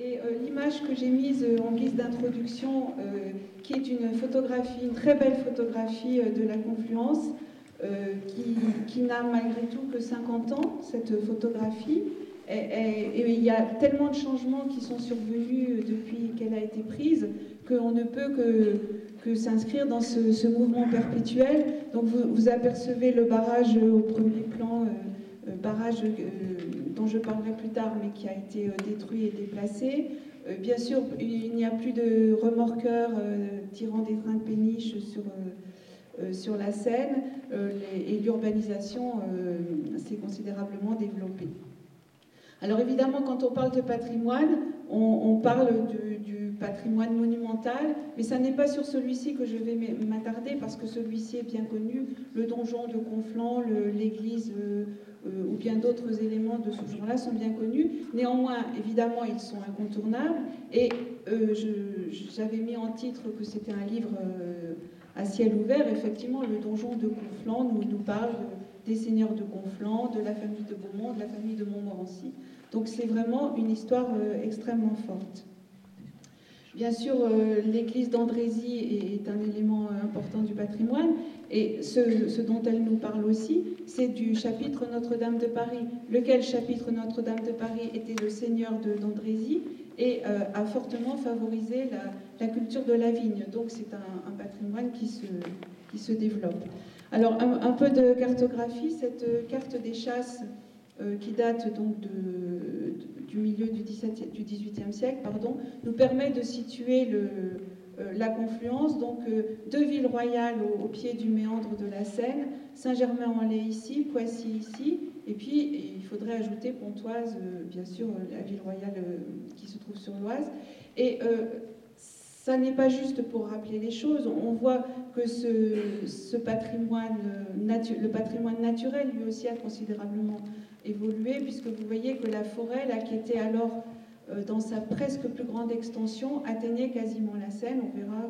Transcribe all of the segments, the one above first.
Et l'image que j'ai mise en guise d'introduction, qui est une photographie, une très belle photographie de la confluence, qui n'a malgré tout que 50 ans, cette photographie. Et il y a tellement de changements qui sont survenus depuis qu'elle a été prise qu'on ne peut que s'inscrire dans ce mouvement perpétuel. Donc vous apercevez le barrage au premier plan, barrage dont je parlerai plus tard, mais qui a été détruit et déplacé. Bien sûr, il n'y a plus de remorqueurs tirant des trains de péniche sur la Seine, et l'urbanisation s'est considérablement développée. Alors évidemment, quand on parle de patrimoine, on parle du patrimoine monumental, mais ça n'est pas sur celui-ci que je vais m'attarder, parce que celui-ci est bien connu, le donjon de Conflans, l'église ou bien d'autres éléments de ce genre-là sont bien connus. Néanmoins, évidemment, ils sont incontournables, et j'avais mis en titre que c'était un livre à ciel ouvert. Effectivement, le donjon de Conflans nous parle des seigneurs de Conflans, de la famille de Beaumont, de la famille de Montmorency. Donc c'est vraiment une histoire extrêmement forte. Bien sûr, l'église d'Andrézy est un élément important du patrimoine, et ce dont elle nous parle aussi, c'est du chapitre Notre-Dame de Paris, lequel chapitre Notre-Dame de Paris était le seigneur d'Andrézy et a fortement favorisé la culture de la vigne. Donc c'est un patrimoine qui se développe. Alors un peu de cartographie, cette carte des chasses qui date donc du milieu du XVIIIe siècle, nous permet de situer la confluence, donc deux villes royales au pied du méandre de la Seine, Saint-Germain-en-Laye ici, Poissy ici, et puis il faudrait ajouter Pontoise, bien sûr, la ville royale qui se trouve sur l'Oise. Et ça n'est pas juste pour rappeler les choses, on voit que ce patrimoine, le patrimoine naturel lui aussi a considérablement évolué, puisque vous voyez que la forêt, là, qui était alors dans sa presque plus grande extension, atteignait quasiment la Seine. On verra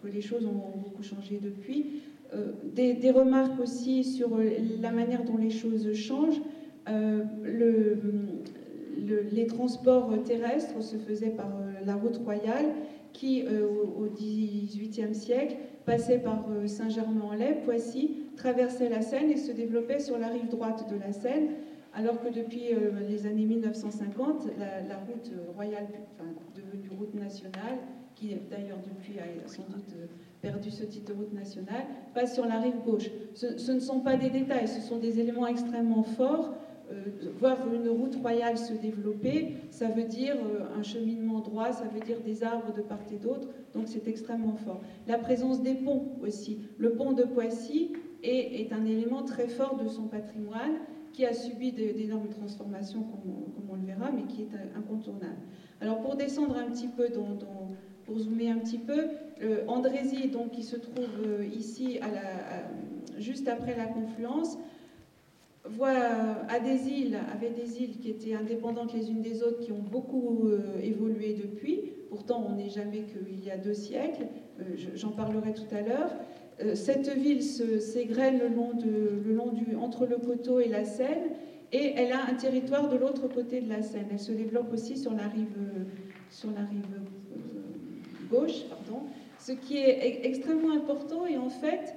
que les choses ont beaucoup changé depuis. Des remarques aussi sur la manière dont les choses changent. Les transports terrestres se faisaient par la route royale, qui, au XVIIIe siècle, passait par Saint-Germain-en-Laye, Poissy, traversait la Seine et se développait sur la rive droite de la Seine, alors que depuis les années 1950, la route royale, enfin, devenue route nationale, qui d'ailleurs depuis a sans doute perdu ce titre de route nationale, passe sur la rive gauche. Ce ne sont pas des détails, ce sont des éléments extrêmement forts. Voir une route royale se développer, ça veut dire un cheminement droit, ça veut dire des arbres de part et d'autre, donc c'est extrêmement fort. La présence des ponts aussi. Le pont de Poissy est un élément très fort de son patrimoine, qui a subi d'énormes transformations, comme on le verra, mais qui est incontournable. Alors pour descendre un petit peu, pour zoomer un petit peu, Andrézy, donc, qui se trouve ici, juste après la confluence, avait des îles qui étaient indépendantes les unes des autres, qui ont beaucoup évolué depuis. Pourtant, on n'est jamais qu'il y a 2 siècles. J'en parlerai tout à l'heure. Cette ville s'égrène entre le coteau et la Seine, et elle a un territoire de l'autre côté de la Seine. Elle se développe aussi sur la rive gauche, ce qui est extrêmement important. Et en fait,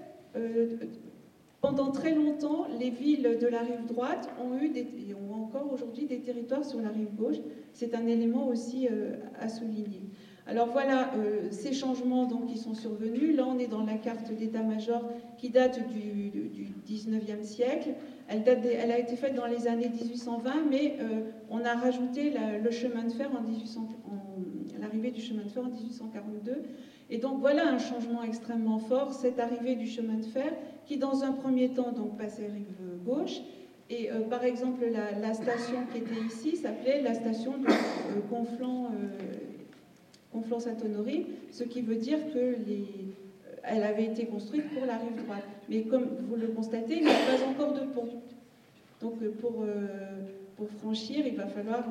pendant très longtemps, les villes de la rive droite et ont encore aujourd'hui des territoires sur la rive gauche. C'est un élément aussi à souligner. Alors voilà ces changements donc, qui sont survenus. Là, on est dans la carte d'état-major qui date du XIXe siècle. Elle a été faite dans les années 1820, mais on a rajouté le chemin de fer l'arrivée du chemin de fer en 1842. Et donc voilà un changement extrêmement fort, cette arrivée du chemin de fer, qui dans un premier temps donc, passait rive gauche. Et par exemple, la station qui était ici s'appelait la station de Conflans-Sainte-Honorine, ce qui veut dire elle avait été construite pour la rive droite. Mais comme vous le constatez, il n'y a pas encore de pont. Donc pour franchir, il va falloir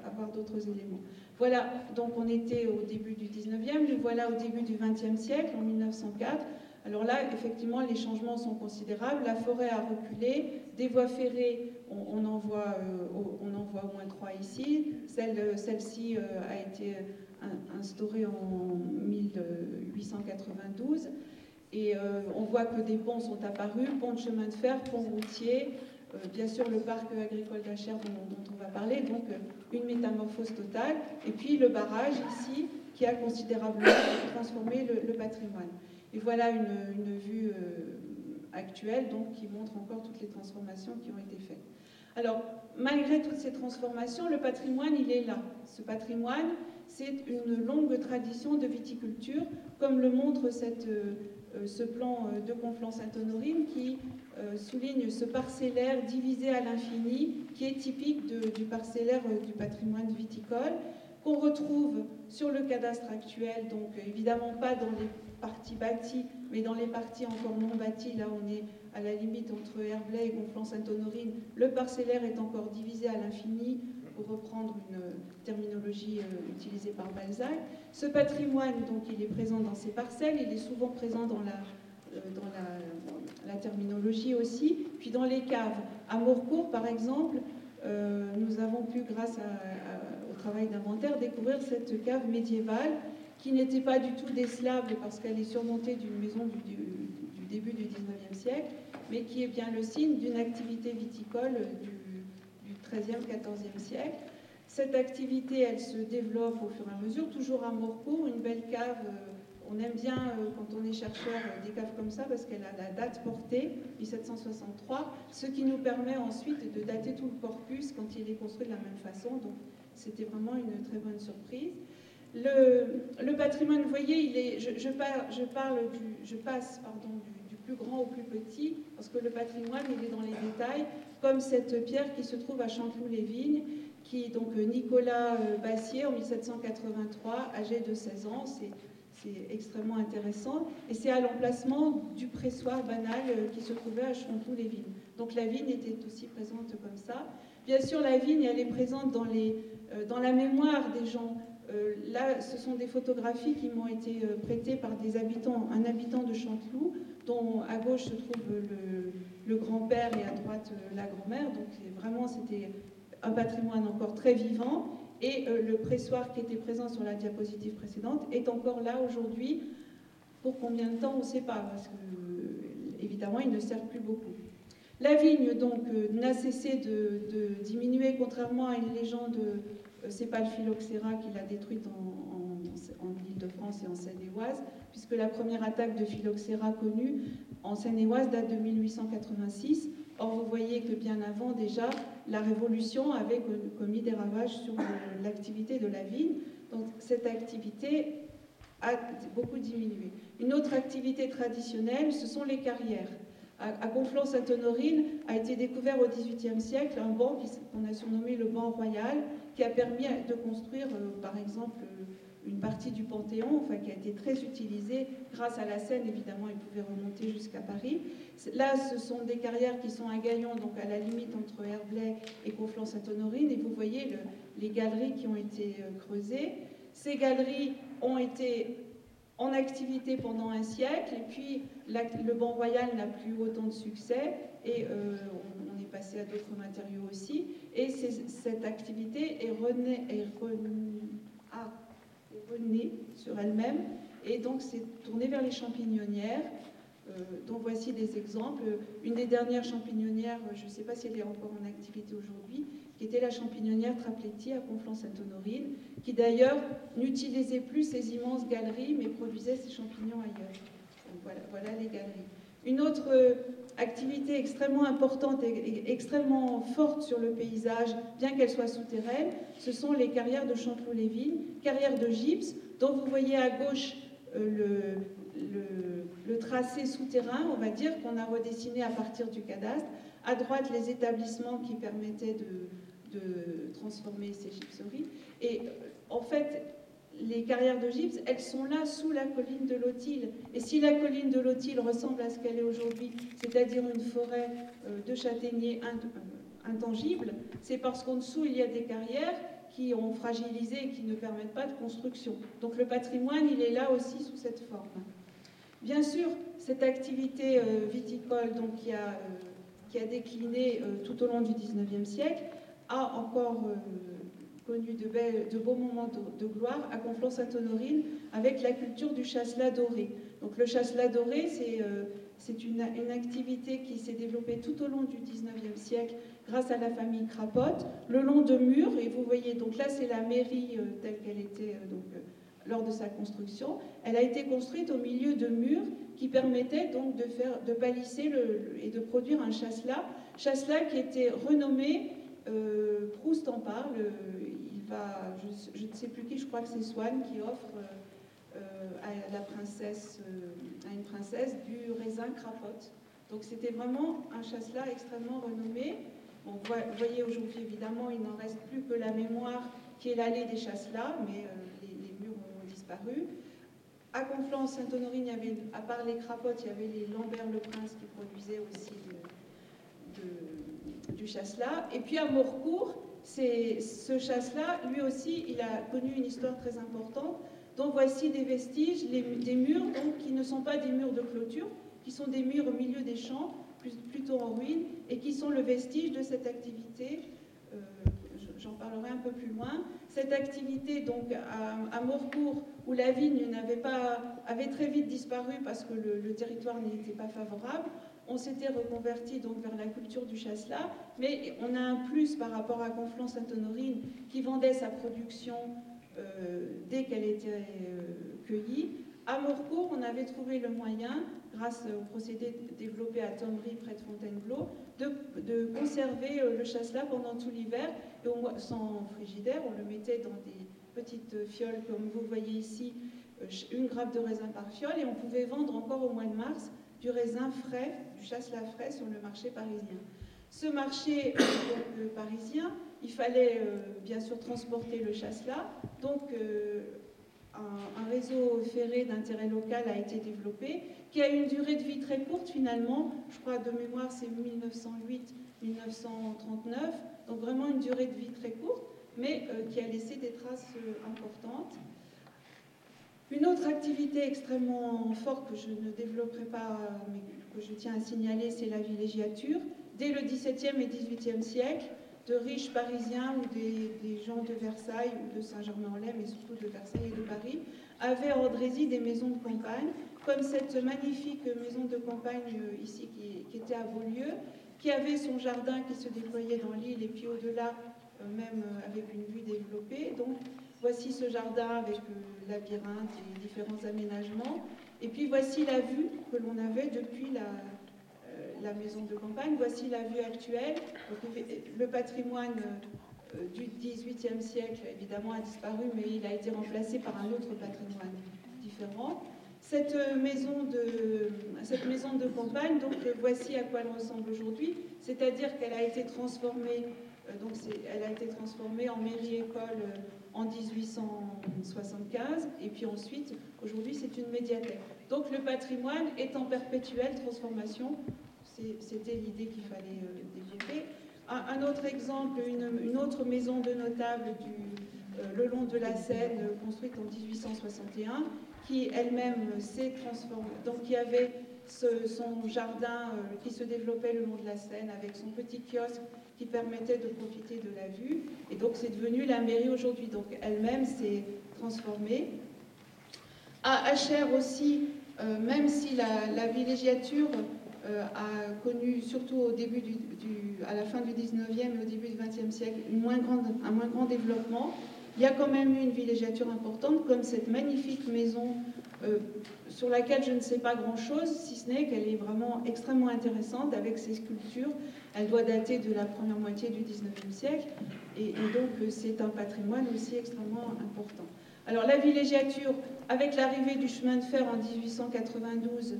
avoir d'autres éléments. Voilà, donc on était au début du 19e, nous voilà au début du 20e siècle, en 1904. Alors là, effectivement, les changements sont considérables. La forêt a reculé, des voies ferrées, on en voit au moins 3 ici. Celle-ci a été instaurée en 1892. Et on voit que des ponts sont apparus, ponts de chemin de fer, ponts routiers, bien sûr le parc agricole d'Achères dont on va parler, donc une métamorphose totale. Et puis le barrage ici, qui a considérablement transformé le patrimoine. Et voilà une vue actuelle donc, qui montre encore toutes les transformations qui ont été faites. Alors, malgré toutes ces transformations, le patrimoine, il est là. Ce patrimoine, c'est une longue tradition de viticulture, comme le montre ce plan de Conflans-Sainte-Honorine qui souligne ce parcellaire divisé à l'infini, qui est typique du parcellaire du patrimoine viticole, qu'on retrouve sur le cadastre actuel, donc évidemment pas dans les parties bâties, mais dans les parties encore non bâties, là on est à la limite entre Herblay et Conflans-Sainte-Honorine, le parcellaire est encore divisé à l'infini, pour reprendre une terminologie utilisée par Balzac. Ce patrimoine, donc, il est présent dans ces parcelles, il est souvent présent dans la terminologie aussi, puis dans les caves. À Morcourt, par exemple, nous avons pu, grâce au travail d'inventaire, découvrir cette cave médiévale qui n'était pas du tout décelable parce qu'elle est surmontée d'une maison du début du XIXe siècle, mais qui est bien le signe d'une activité viticole du XIIIe, XIVe siècle. Cette activité, elle se développe au fur et à mesure, toujours à Morcourt, une belle cave. On aime bien, quand on est chercheur, des caves comme ça, parce qu'elle a la date portée, 1763, ce qui nous permet ensuite de dater tout le corpus quand il est construit de la même façon. Donc, c'était vraiment une très bonne surprise. Le patrimoine, vous voyez, je passe du plus grand au plus petit, parce que le patrimoine, il est dans les détails, comme cette pierre qui se trouve à Chanteloup-les-Vignes, qui, donc, Nicolas Bassier, en 1783, âgé de 16 ans, c'est extrêmement intéressant, et c'est à l'emplacement du pressoir banal qui se trouvait à Chanteloup-les-Vignes. Donc la vigne était aussi présente comme ça. Bien sûr, la vigne, elle est présente dans la mémoire des gens. Là, ce sont des photographies qui m'ont été prêtées par un habitant de Chanteloup, dont à gauche se trouve le grand-père et à droite la grand-mère. Donc vraiment, c'était un patrimoine encore très vivant. Et le pressoir qui était présent sur la diapositive précédente est encore là aujourd'hui. Pour combien de temps, on ne sait pas, parce que évidemment, il ne sert plus beaucoup. La vigne, donc, n'a cessé de diminuer, contrairement à une légende. C'est pas le phylloxéra qui l'a détruite en Île-de-France et en Seine-et-Oise, puisque la première attaque de phylloxéra connue en Seine-et-Oise date de 1886. Or, vous voyez que bien avant, déjà, la Révolution avait commis des ravages sur l'activité de la vigne. Donc, cette activité a beaucoup diminué. Une autre activité traditionnelle, ce sont les carrières. À Conflans-Sainte-Honorine a été découvert au XVIIIe siècle un banc qu'on a surnommé le banc royal, qui a permis de construire, par exemple, une partie du Panthéon, enfin, qui a été très utilisée grâce à la Seine, évidemment, il pouvait remonter jusqu'à Paris. Là, ce sont des carrières qui sont à Gaillon, donc à la limite entre Herblay et Conflans-Sainte-Honorine, et vous voyez les galeries qui ont été creusées. Ces galeries ont été en activité pendant un siècle, et puis le banc royal n'a plus autant de succès, et on est passé à d'autres matériaux aussi, et cette activité est renée sur elle-même, et donc c'est tourné vers les champignonnières, dont voici des exemples. Une des dernières champignonnières, je ne sais pas si elle est encore en activité aujourd'hui, qui était la champignonnière Trapletti à Conflans-Sainte-Honorine, qui d'ailleurs n'utilisait plus ces immenses galeries, mais produisait ses champignons ailleurs. Donc voilà les galeries. Une autre activité extrêmement importante et extrêmement forte sur le paysage, bien qu'elle soit souterraine, ce sont les carrières de Chanteloup-les-Vignes, carrières de gypse, dont vous voyez à gauche le tracé souterrain, on va dire, qu'on a redessiné à partir du cadastre. À droite, les établissements qui permettaient de transformer ces gypseries. Et en fait, les carrières de gypse, elles sont là sous la colline de Lautille. Et si la colline de Lautille ressemble à ce qu'elle est aujourd'hui, c'est-à-dire une forêt de châtaigniers intangibles, c'est parce qu'en dessous, il y a des carrières qui ont fragilisé et qui ne permettent pas de construction. Donc le patrimoine, il est là aussi sous cette forme. Bien sûr, cette activité viticole donc, qui a décliné tout au long du XIXe siècle a encore connu de beaux moments de gloire à Conflans-Sainte-Honorine avec la culture du chasselas doré. Donc le chasselas doré, c'est une activité qui s'est développée tout au long du XIXe siècle grâce à la famille Crapotte, le long de murs, et vous voyez, donc là c'est la mairie telle qu'elle était lors de sa construction. Elle a été construite au milieu de murs qui permettaient donc de palisser et de produire un chasselas qui était renommé, Proust en parle, je ne sais plus qui, je crois que c'est Swann qui offre à une princesse du raisin Crapotte. Donc c'était vraiment un chasselas extrêmement renommé. Bon, vous voyez aujourd'hui évidemment il n'en reste plus que la mémoire qui est l'allée des chasselas, mais les murs ont disparu. À Conflans-Sainte-Honorine, il y avait, à part les Crapottes, il y avait les Lambert-le-Prince qui produisaient aussi du chasselas. Et puis à Morcourt, ce chasselas, lui aussi, il a connu une histoire très importante. Donc voici des vestiges, des murs donc, qui ne sont pas des murs de clôture, qui sont des murs au milieu des champs, plutôt en ruine, et qui sont le vestige de cette activité. J'en parlerai un peu plus loin. Cette activité donc à Morcourt, où la vigne avait très vite disparu parce que le territoire n'était pas favorable, on s'était reconverti donc vers la culture du chasselas, mais on a un plus par rapport à Conflans-Sainte-Honorine qui vendait sa production dès qu'elle était cueillie. À Morcourt, on avait trouvé le moyen, grâce au procédé développé à Thomery près de Fontainebleau, de conserver le chasselas pendant tout l'hiver, et sans frigidaire, on le mettait dans des petites fioles, comme vous voyez ici, une grappe de raisin par fiole, et on pouvait vendre encore au mois de mars du raisin frais, du chasselas frais sur le marché parisien. Ce marché donc, parisien, il fallait bien sûr transporter le chasselas, donc un réseau ferré d'intérêt local a été développé, qui a une durée de vie très courte finalement, je crois de mémoire c'est 1908-1939, donc vraiment une durée de vie très courte, mais qui a laissé des traces importantes. Une autre activité extrêmement forte que je ne développerai pas, mais que je tiens à signaler, c'est la villégiature. Dès le XVIIe et XVIIIe siècle, de riches Parisiens ou des gens de Versailles ou de Saint-Germain-en-Laye, mais surtout de Versailles et de Paris, avaient à Andrézy des maisons de campagne, comme cette magnifique maison de campagne ici qui était à Beaulieu, qui avait son jardin qui se déployait dans l'île et puis au-delà, même avec une vue développée. Donc voici ce jardin avec labyrinthe et différents aménagements. Et puis voici la vue que l'on avait depuis la maison de campagne. Voici la vue actuelle. Donc, le patrimoine du XVIIIe siècle, évidemment, a disparu, mais il a été remplacé par un autre patrimoine différent. Cette maison de campagne, donc voici à quoi elle ressemble aujourd'hui, c'est-à-dire qu'elle a été transformée, elle a été transformée en mairie-école en 1875, et puis ensuite, aujourd'hui, c'est une médiathèque. Donc le patrimoine est en perpétuelle transformation. C'était l'idée qu'il fallait développer. Un autre exemple, une autre maison de notable le long de la Seine, construite en 1861, qui elle-même s'est transformée, donc qui avait son jardin qui se développait le long de la Seine avec son petit kiosque qui permettait de profiter de la vue. Et donc c'est devenu la mairie aujourd'hui. Donc elle-même s'est transformée. À Achères aussi, même si la villégiature a connu, surtout au début à la fin du 19e et au début du 20e siècle, un moins grand développement, il y a quand même eu une villégiature importante, comme cette magnifique maison sur laquelle je ne sais pas grand-chose, si ce n'est qu'elle est vraiment extrêmement intéressante avec ses sculptures. Elle doit dater de la première moitié du 19e siècle, et donc c'est un patrimoine aussi extrêmement important. Alors la villégiature, avec l'arrivée du chemin de fer en 1892,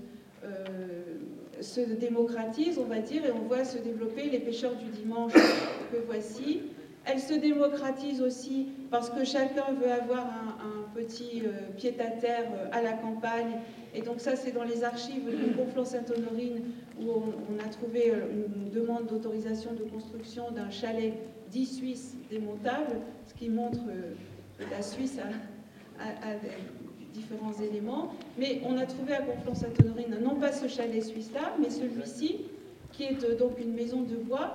se démocratise, on va dire, et on voit se développer les pêcheurs du dimanche que voici. Elle se démocratise aussi parce que chacun veut avoir un petit pied-à-terre à la campagne. Et donc ça, c'est dans les archives de Conflans-Sainte-Honorine où on a trouvé une demande d'autorisation de construction d'un chalet dit suisse démontable, ce qui montre que la Suisse a différents éléments. Mais on a trouvé à Conflans-Sainte-Honorine, non pas ce chalet suisse-là, mais celui-ci, qui est donc une maison de bois,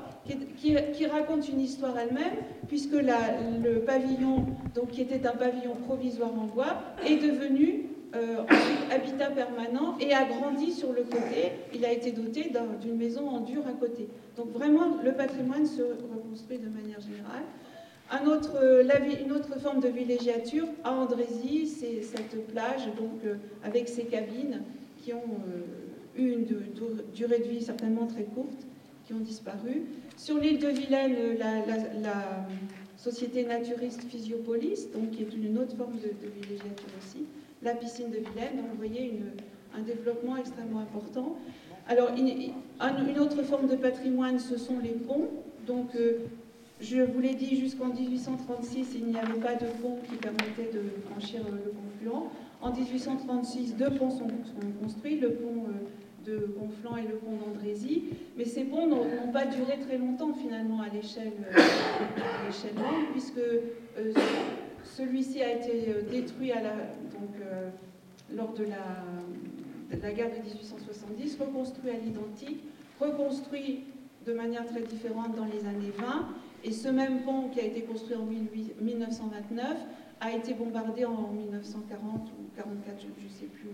qui raconte une histoire elle-même, puisque le pavillon, donc, qui était un pavillon provisoire en bois, est devenu ensuite habitat permanent et a grandi sur le côté. Il a été doté d'une maison en dur à côté. Donc vraiment, le patrimoine se reconstruit de manière générale. Une autre forme de villégiature à Andrézy, c'est cette plage donc, avec ses cabines qui ont eu une durée de vie certainement très courte, qui ont disparu. Sur l'île de Vilaine, la société naturiste Physiopolis, donc, qui est une autre forme de villégiature aussi. La piscine de Vilaine, donc vous voyez un développement extrêmement important. Alors, une autre forme de patrimoine, ce sont les ponts. Donc, je vous l'ai dit, jusqu'en 1836, il n'y avait pas de pont qui permettait de franchir le confluent. En 1836, 2 ponts sont construits, le pont de Conflans et le pont d'Andrézy. Mais ces ponts n'ont pas duré très longtemps, finalement, à l'échelle longue, puisque celui-ci a été détruit lors de la guerre de 1870, reconstruit à l'identique, reconstruit de manière très différente dans les années 20, et ce même pont qui a été construit en 1929 a été bombardé en 1940 ou 1944, je ne sais plus,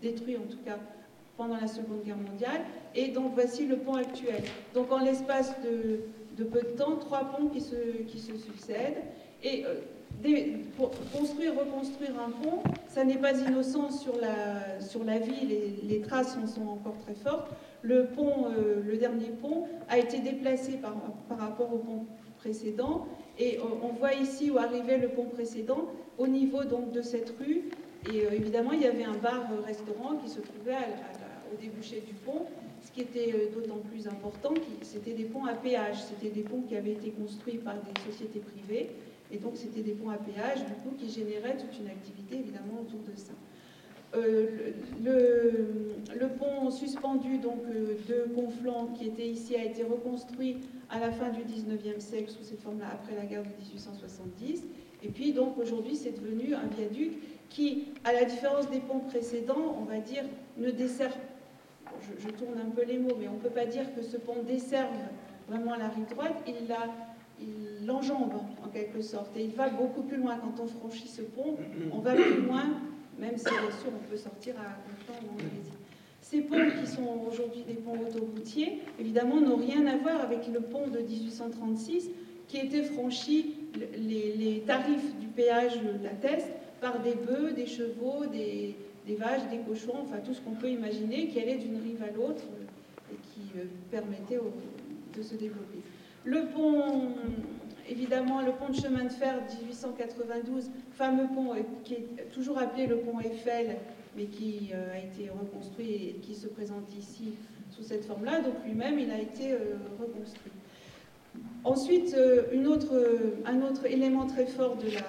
détruit en tout cas pendant la Seconde Guerre mondiale, et donc voici le pont actuel. Donc en l'espace de peu de temps, 3 ponts qui se succèdent, et pour reconstruire un pont, ça n'est pas innocent sur la ville, les traces en sont encore très fortes. Le dernier pont a été déplacé par rapport au pont précédent, et on voit ici où arrivait le pont précédent, au niveau donc de cette rue, et évidemment il y avait un bar-restaurant qui se trouvait au débouché du pont, ce qui était d'autant plus important, c'était des ponts à péage, c'était des ponts qui avaient été construits par des sociétés privées, et donc c'était des ponts à péage, du coup, qui généraient toute une activité évidemment autour de ça. Le pont suspendu donc, de Conflans qui était ici a été reconstruit à la fin du 19e siècle sous cette forme-là après la guerre de 1870, et puis donc aujourd'hui c'est devenu un viaduc qui, à la différence des ponts précédents, on va dire, ne dessert, je tourne un peu les mots, mais on ne peut pas dire que ce pont desserve vraiment la rive droite, il l'enjambe en quelque sorte, et il va beaucoup plus loin. Quand on franchit ce pont, on va plus loin, même si bien sûr on peut sortir à Conflans ou en Andrézy. Ces ponts qui sont aujourd'hui des ponts autoroutiers, évidemment, n'ont rien à voir avec le pont de 1836 qui était franchi, les tarifs du péage l'attestent, par des bœufs, des chevaux, des vaches, des cochons, enfin tout ce qu'on peut imaginer, qui allait d'une rive à l'autre et qui permettait de se développer. Le pont, évidemment, le pont de chemin de fer 1892, fameux pont qui est toujours appelé le pont Eiffel, mais qui a été reconstruit et qui se présente ici sous cette forme-là, donc lui-même, il a été reconstruit. Ensuite, un autre élément très fort de la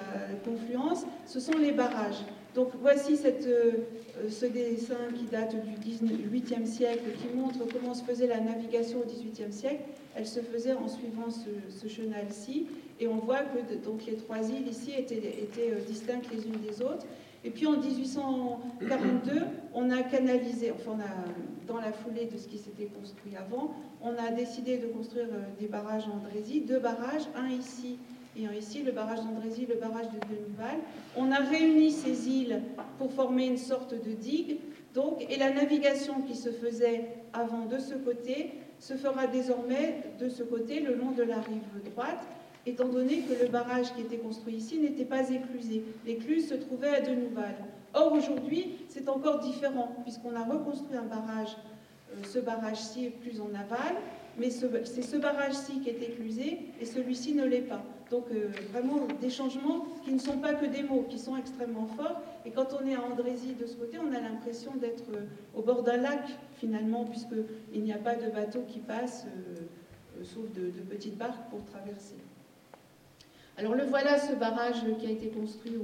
confluence, ce sont les barrages. Donc voici ce dessin qui date du 18e siècle, qui montre comment se faisait la navigation au 18e siècle. Elle se faisait en suivant ce chenal-ci, et on voit que donc, les 3 îles ici étaient distinctes les unes des autres. Et puis en 1842, on a canalisé, enfin dans la foulée de ce qui s'était construit avant, on a décidé de construire des barrages en Andrézy, 2 barrages, un ici et un ici, le barrage d'Andrézy, le barrage de Denouval. On a réuni ces îles pour former une sorte de digue, donc, et la navigation qui se faisait avant de ce côté se fera désormais de ce côté, le long de la rive droite, étant donné que le barrage qui était construit ici n'était pas éclusé. L'écluse se trouvait à Denouval. Or, aujourd'hui, c'est encore différent, puisqu'on a reconstruit un barrage, ce barrage-ci est plus en aval, mais c'est ce barrage-ci qui est éclusé, et celui-ci ne l'est pas. Donc, vraiment, des changements qui ne sont pas que des mots, qui sont extrêmement forts, et quand on est à Andrézy de ce côté, on a l'impression d'être au bord d'un lac, finalement, puisqu'il n'y a pas de bateau qui passe, sauf de petites barques pour traverser. Alors le voilà, ce barrage qui a été construit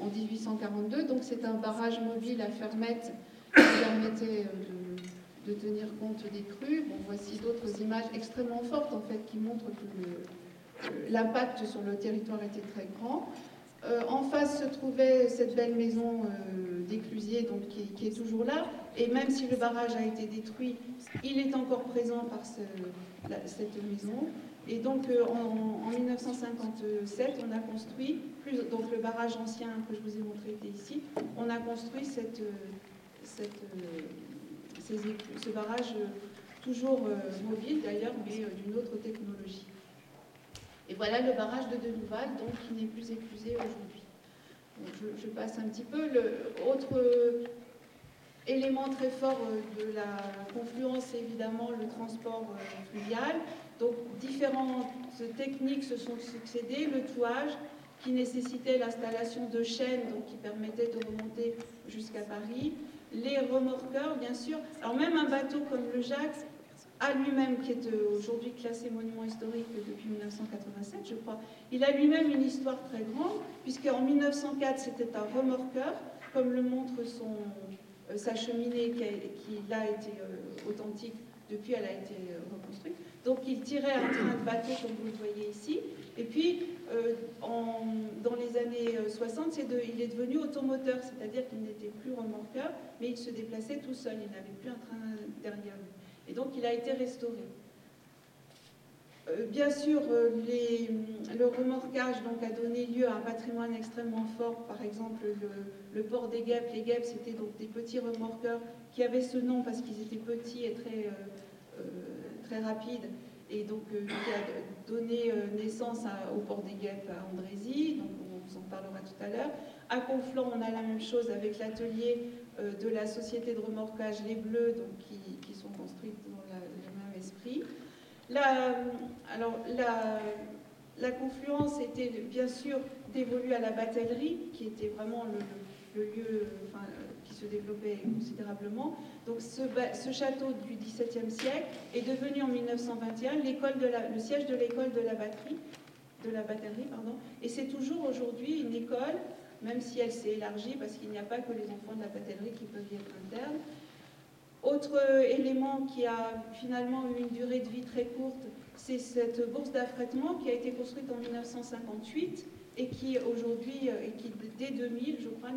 en 1842. Donc c'est un barrage mobile à fermette qui permettait de tenir compte des crues. Bon, voici d'autres images extrêmement fortes en fait qui montrent que l'impact sur le territoire était très grand. En face se trouvait cette belle maison d'Éclusier, donc qui est toujours là. Et même si le barrage a été détruit, il est encore présent par cette maison. Et donc en 1957, on a construit, donc le barrage ancien que je vous ai montré était ici, on a construit ce barrage toujours mobile d'ailleurs, mais d'une autre technologie. Et voilà le barrage de Denouval, donc qui n'est plus éclusé aujourd'hui. Bon, je passe un petit peu. Autre élément très fort de la confluence, c'est évidemment le transport fluvial. Donc différentes techniques se sont succédées. Le touage, qui nécessitait l'installation de chaînes, donc qui permettait de remonter jusqu'à Paris. Les remorqueurs, bien sûr. Alors même un bateau comme le Jacques, a lui-même, qui est aujourd'hui classé monument historique depuis 1987, je crois, il a lui-même une histoire très grande, puisqu'en 1904, c'était un remorqueur, comme le montre sa cheminée, qui là était authentique, depuis elle a été reconstruite. Donc il tirait un train de bateau, comme vous le voyez ici, et puis dans les années 60, il est devenu automoteur, c'est-à-dire qu'il n'était plus remorqueur, mais il se déplaçait tout seul, il n'avait plus un train derrière lui. Et donc il a été restauré. Bien sûr, le remorquage donc, a donné lieu à un patrimoine extrêmement fort. Par exemple, le port des Guêpes. Les Guêpes, c'était donc des petits remorqueurs qui avaient ce nom parce qu'ils étaient petits et très rapides. Et donc, qui a donné naissance au port des Guêpes à Andrézy. Donc, on vous en parlera tout à l'heure. À Conflans, on a la même chose avec l'atelier de la société de remorquage Les Bleus, donc, qui sont construites dans le même esprit. La confluence était bien sûr dévolue à la batellerie, qui était vraiment le lieu qui se développait considérablement. Donc ce château du XVIIe siècle est devenu en 1921 le siège de l'école de la batellerie, et c'est toujours aujourd'hui une école, même si elle s'est élargie, parce qu'il n'y a pas que les enfants de la batellerie qui peuvent y être internes. Autre élément qui a finalement eu une durée de vie très courte, c'est cette bourse d'affrètement qui a été construite en 1958 et qui aujourd'hui, dès 2000, je crois,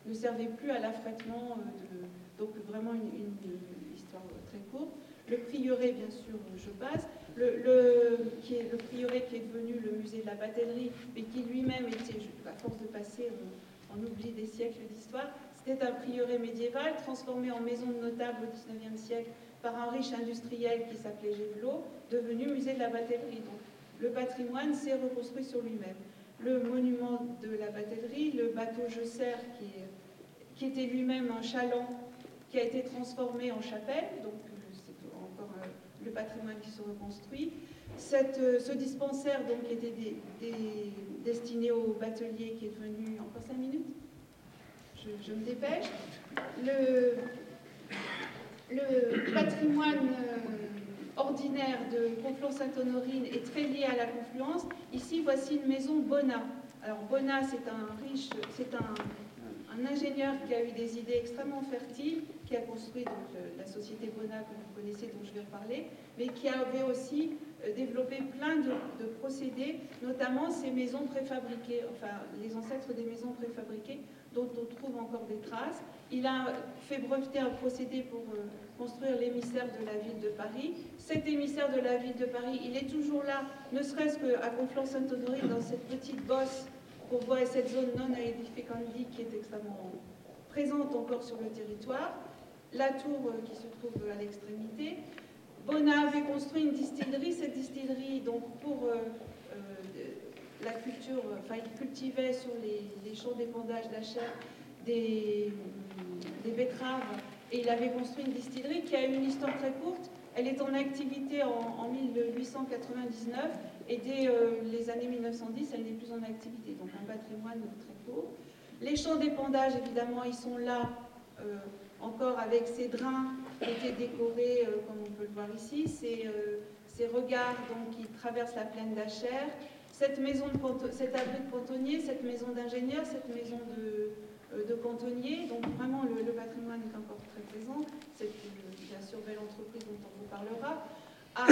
ne servait plus à l'affrètement, donc vraiment une histoire très courte. Le prieuré, bien sûr, je passe. Le prieuré qui est devenu le musée de la batellerie, mais qui lui-même était, à force de passer, on oublie des siècles d'histoire. C'était un prieuré médiéval transformé en maison de notable au XIXe siècle par un riche industriel qui s'appelait Gévelot, devenu musée de la batellerie. Donc, le patrimoine s'est reconstruit sur lui-même. Le monument de la batellerie, le bateau Jeusser, qui était lui-même un chaland, qui a été transformé en chapelle, donc c'est encore le patrimoine qui se reconstruit. Ce dispensaire donc, qui était destiné aux bateliers, qui est devenu, encore 5 minutes, je me dépêche. Le patrimoine ordinaire de Conflans-Sainte-Honorine est très lié à la confluence. Ici, voici une maison Bonnat. Alors Bonnat, c'est un ingénieur qui a eu des idées extrêmement fertiles, qui a construit donc, la société Bonnat que vous connaissez, dont je vais reparler, mais qui avait aussi développé plein de procédés, notamment ces maisons préfabriquées, enfin les ancêtres des maisons préfabriquées, dont on trouve encore des traces. Il a fait breveter un procédé pour construire l'émissaire de la ville de Paris. Cet émissaire de la ville de Paris, il est toujours là, ne serait-ce qu'à Conflans-Sainte-Honorine, dans cette petite bosse qu'on voit, cette zone non aedificandi qui est extrêmement présente encore sur le territoire. La tour qui se trouve à l'extrémité. Bonnat avait construit une distillerie. Cette distillerie, donc pour la culture, enfin il cultivait sur les champs d'épandage d'Achères des betteraves, et il avait construit une distillerie qui a une histoire très courte. Elle est en activité en 1899 et dès les années 1910, elle n'est plus en activité, donc un patrimoine très court. Les champs d'épandage, évidemment, ils sont là encore avec ces drains qui étaient décorés, comme on peut le voir ici, ces regards donc, qui traversent la plaine d'Achères, cet abri de cantonnier, cette maison d'ingénieur, cette maison de cantonnier. Donc vraiment, le patrimoine est encore très présent. C'est bien sûr belle entreprise dont on vous parlera. À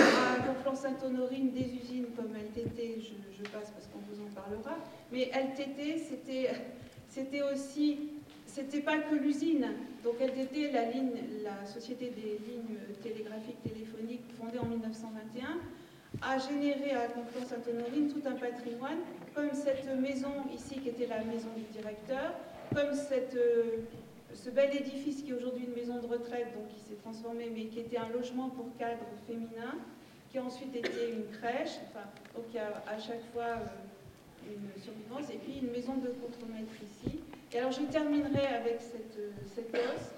Conflans-Sainte-Honorine des usines comme LTT, je passe parce qu'on vous en parlera, mais LTT, c'était aussi, c'était pas que l'usine. Donc LTT, la Société des lignes télégraphiques téléphoniques fondée en 1921, a généré à Conflans-Sainte-Honorine tout un patrimoine, comme cette maison ici qui était la maison du directeur, comme ce bel édifice qui est aujourd'hui une maison de retraite, donc qui s'est transformé, mais qui était un logement pour cadres féminins, qui a ensuite été une crèche, enfin, donc il y a à chaque fois une survivance, et puis une maison de contremaître ici. Et alors je terminerai avec cet os.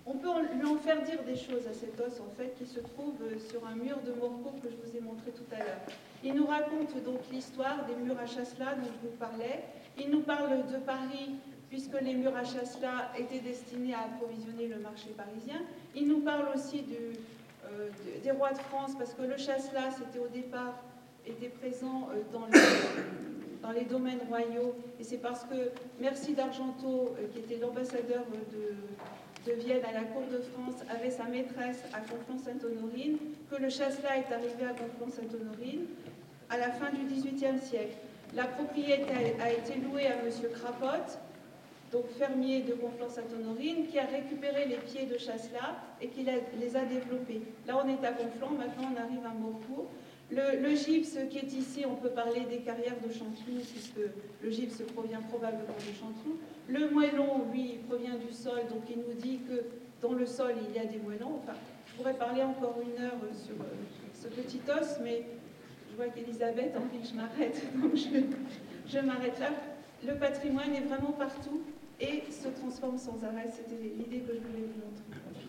On peut lui en faire dire des choses à cet os, en fait, qui se trouve sur un mur de Morcco que je vous ai montré tout à l'heure. Il nous raconte donc l'histoire des murs à Chasselas dont je vous parlais. Il nous parle de Paris, puisque les murs à Chasselas étaient destinés à approvisionner le marché parisien. Il nous parle aussi des rois de France, parce que le Chasselas, c'était au départ, était présent dans les domaines royaux, et c'est parce que Merci d'Argenteau, qui était l'ambassadeur de Vienne à la cour de France, avait sa maîtresse à Conflans-Sainte-Honorine, que le Chasselas est arrivé à Conflans-Sainte-Honorine à la fin du XVIIIe siècle. La propriété a été louée à M. Crapotte, donc fermier de Conflans-Sainte-Honorine, qui a récupéré les pieds de Chasselas et qui les a développés. Là, on est à Conflans, maintenant on arrive à Morcourt. Le gypse qui est ici, on peut parler des carrières de Chanteloup, puisque le gypse provient probablement de Chanteloup. Le moellon, lui, provient du sol, donc il nous dit que dans le sol, il y a des moellons. Enfin, je pourrais parler encore une heure sur ce petit os, mais je vois qu'Elisabeth a envie que je m'arrête, donc je m'arrête là. Le patrimoine est vraiment partout et se transforme sans arrêt. C'était l'idée que je voulais vous montrer.